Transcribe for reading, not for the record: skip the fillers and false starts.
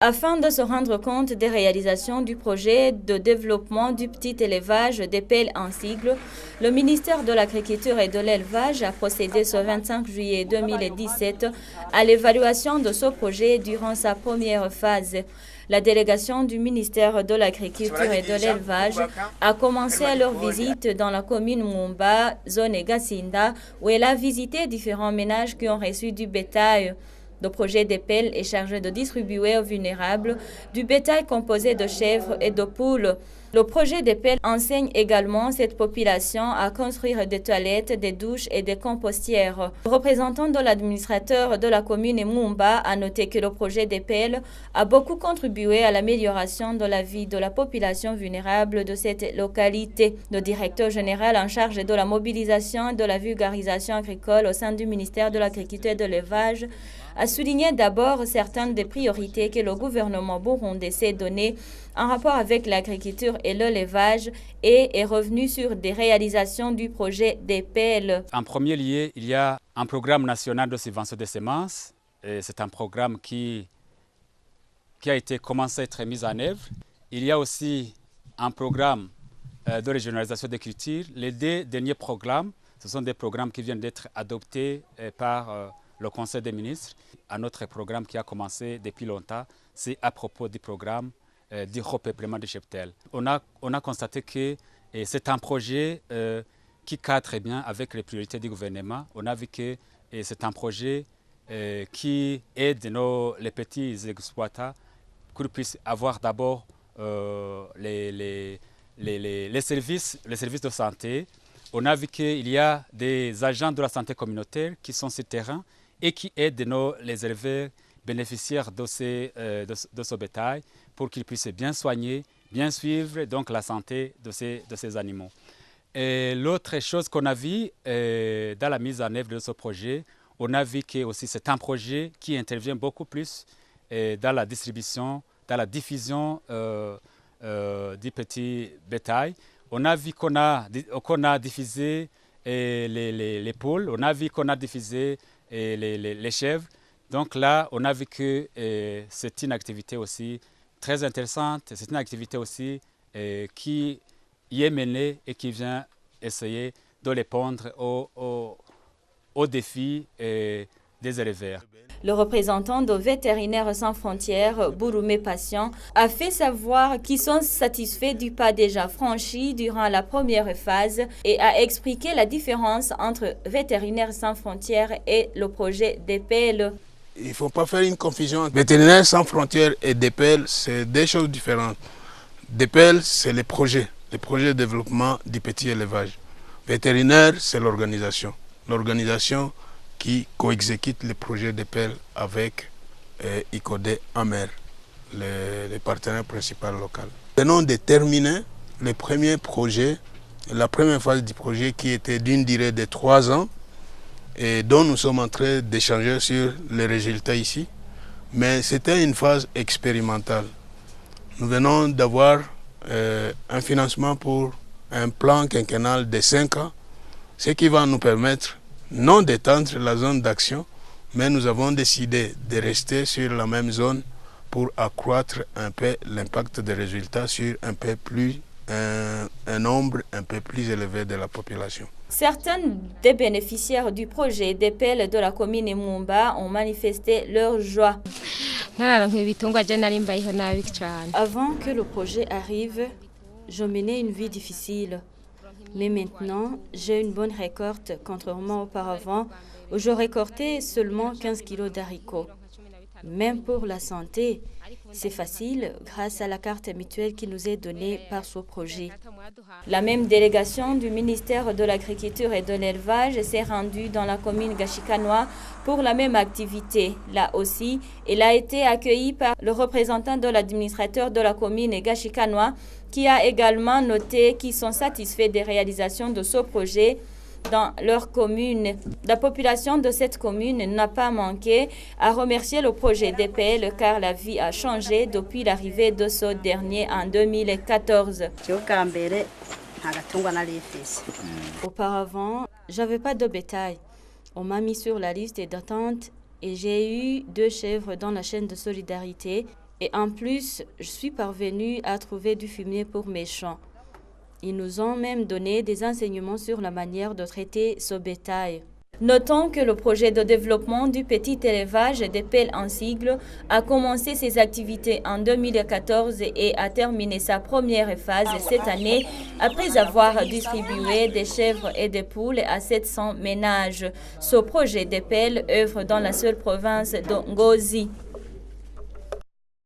Afin de se rendre compte des réalisations du projet de développement du petit élevage des pelles en sigle, le ministère de l'Agriculture et de l'Élevage a procédé ce 25 juillet 2017 à l'évaluation de ce projet durant sa première phase. La délégation du ministère de l'Agriculture et de l'Élevage a commencé leur visite dans la commune Mumba, zone Gasinda, où elle a visité différents ménages qui ont reçu du bétail. Le projet d'EPEL est chargé de distribuer aux vulnérables du bétail composé de chèvres et de poules. Le projet d'EPEL enseigne également cette population à construire des toilettes, des douches et des compostières. Le représentant de l'administrateur de la commune Mumba a noté que le projet d'EPEL a beaucoup contribué à l'amélioration de la vie de la population vulnérable de cette localité. Le directeur général en charge de la mobilisation et de la vulgarisation agricole au sein du ministère de l'Agriculture et de l'Élevage a souligné d'abord certaines des priorités que le gouvernement burundais s'est données en rapport avec l'agriculture et l'élevage et est revenu sur des réalisations du projet d'EPEL. En premier lieu, il y a un programme national de subvention des semences. C'est un programme qui a été commencé à être mis en œuvre. Il y a aussi un programme de régionalisation des cultures. Les deux derniers programmes, ce sont des programmes qui viennent d'être adoptés par le Conseil des ministres. Un autre programme qui a commencé depuis longtemps, c'est à propos du programme du repeuplement du cheptel. On a constaté que c'est un projet qui cadre très bien avec les priorités du gouvernement. On a vu que c'est un projet qui aide les petits exploitants qu'ils puissent avoir d'abord les services de santé. On a vu qu'il y a des agents de la santé communautaire qui sont sur le terrain et qui aident les éleveurs bénéficiaires de ce bétail pour qu'ils puissent bien soigner, bien suivre donc, la santé de ces animaux. L'autre chose qu'on a vu dans la mise en œuvre de ce projet, on a vu que aussi c'est un projet qui intervient beaucoup plus dans la distribution, dans la diffusion du petit bétail. On a vu qu'on a diffusé les poules, on a vu qu'on a diffusé les chèvres. Donc là, on a vu que c'est une activité aussi très intéressante. C'est une activité aussi qui y est menée et qui vient essayer de répondre aux défis des éleveurs. Le représentant de Vétérinaires sans frontières, Bouroumé Patient, a fait savoir qu'ils sont satisfaits du pas déjà franchi durant la première phase et a expliqué la différence entre Vétérinaires sans frontières et le projet d'EPEL. Il ne faut pas faire une confusion. Vétérinaires sans frontières et DPL, c'est deux choses différentes. DPL, c'est les projets de développement du petit élevage. Vétérinaire, c'est l'organisation. L'organisation qui co-exécute les projets DPL avec ICODE Amer, les partenaires principaux locaux. Nous venons de terminer le premier projet, la première phase du projet qui était d'une durée de 3 ans et dont nous sommes en train d'échanger sur les résultats ici. Mais c'était une phase expérimentale. Nous venons d'avoir un financement pour un plan quinquennal de 5 ans, ce qui va nous permettre non d'étendre la zone d'action, mais nous avons décidé de rester sur la même zone pour accroître un peu l'impact des résultats sur un nombre un peu plus élevé de la population. Certains des bénéficiaires du projet d'EPEL de la commune Mumba ont manifesté leur joie. Avant que le projet arrive, je menais une vie difficile. Mais maintenant, j'ai une bonne récolte, contrairement auparavant, où je récoltais seulement 15 kilos d'haricots. Même pour la santé, c'est facile grâce à la carte mutuelle qui nous est donnée par ce projet. La même délégation du ministère de l'Agriculture et de l'Élevage s'est rendue dans la commune Gashikanoa pour la même activité. Là aussi, elle a été accueillie par le représentant de l'administrateur de la commune Gashikanoa qui a également noté qu'ils sont satisfaits des réalisations de ce projet dans leur commune. La population de cette commune n'a pas manqué à remercier le projet d'EPEL car la vie a changé depuis l'arrivée de ce dernier en 2014. Auparavant, j'avais pas de bétail. On m'a mis sur la liste d'attente et j'ai eu 2 chèvres dans la chaîne de solidarité Et en plus, je suis parvenue à trouver du fumier pour mes champs. Ils nous ont même donné des enseignements sur la manière de traiter ce bétail. Notons que le projet de développement du petit élevage des pelles en sigle a commencé ses activités en 2014 et a terminé sa première phase cette année après avoir distribué des chèvres et des poules à 700 ménages. Ce projet des pelles œuvre dans la seule province de Ngozi.